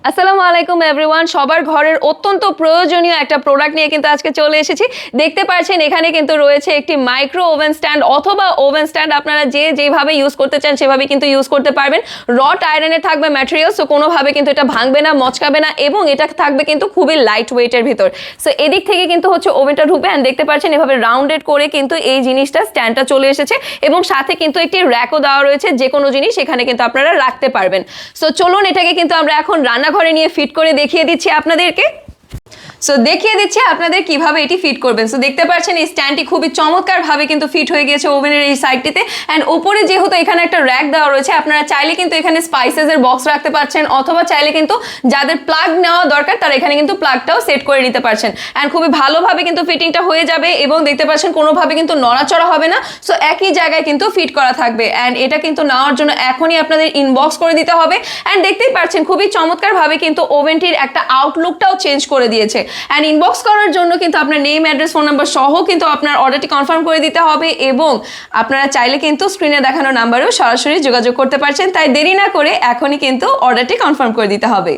আসসালামু আলাইকুম এভরিওয়ান, সবার ঘরের অত্যন্ত প্রয়োজনীয় একটা প্রোডাক্ট নিয়ে কিন্তু আজকে চলে এসেছি। দেখতে পাচ্ছেন এখানে কিন্তু রয়েছে একটি মাইক্রো ওভেন স্ট্যান্ড অথবা ওভেন স্ট্যান্ড। আপনারা যেভাবে ইউজ করতে চান সেভাবে কিন্তু ইউজ করতে পারবেন। রড আয়রনের থাকবে ম্যাটেরিয়াল, সো কোনোভাবে কিন্তু এটা ভাঙবে না, মচকাবে না, এবং এটা থাকবে কিন্তু খুবই লাইট ওয়েটের ভিতর। সো এদিক থেকে কিন্তু হচ্ছে ওভেনটা ঢুকবে, অ্যান্ড দেখতে পাচ্ছেন এভাবে রাউন্ডেড করে কিন্তু এই জিনিসটা স্ট্যান্ডটা চলে এসেছে, এবং সাথে কিন্তু একটি র্যাকও দেওয়া রয়েছে, যে কোনো জিনিস এখানে কিন্তু আপনারা রাখতে পারবেন। সো চলুন এটাকে কিন্তু আমরা এখন রান্নাঘরে নিয়ে ফিট করে দেখিয়ে দিচ্ছি আপনাদেরকে। সো দেখিয়ে দিচ্ছি আপনাদের কিভাবে এটি ফিট করবেন। সো দেখতে পাচ্ছেন এই স্ট্যান্ডটি খুবই চমৎকারভাবে কিন্তু ফিট হয়ে গিয়েছে ওভেনের এই সাইডটিতে, অ্যান্ড উপরে যেহেতু এখানে একটা র্যাক দেওয়া রয়েছে, আপনারা চাইলে কিন্তু এখানে স্পাইসেসের বক্স রাখতে পারছেন, অথবা চাইলে কিন্তু যাদের প্লাগ নেওয়া দরকার তারা এখানে কিন্তু প্লাগটাও সেট করে নিতে পারছেন, অ্যান্ড খুবই ভালোভাবে কিন্তু ফিটিংটা হয়ে যাবে, এবং দেখতে পাচ্ছেন কোনোভাবে কিন্তু নড়াচড়া হবে না। সো একই জায়গায় কিন্তু ফিট করা থাকবে, অ্যান্ড এটা কিন্তু নেওয়ার জন্য এখনই আপনাদের ইনবক্স করে দিতে হবে। অ্যান্ড দেখতেই পাচ্ছেন খুবই চমৎকারভাবে কিন্তু ওভেনটির একটা আউটলুকটাও চেঞ্জ করে দিয়েছে। অ্যান্ড ইনবক্স করার জন্য কিন্তু আপনার নেম, অ্যাড্রেস, ফোন নাম্বার সহ কিন্তু আপনার অর্ডারটি কনফার্ম করে দিতে হবে, এবং আপনারা চাইলে কিন্তু স্ক্রিনে দেখানো নাম্বারেও সরাসরি যোগাযোগ করতে পারছেন। তাই দেরি না করে এখনই কিন্তু অর্ডারটি কনফার্ম করে দিতে হবে।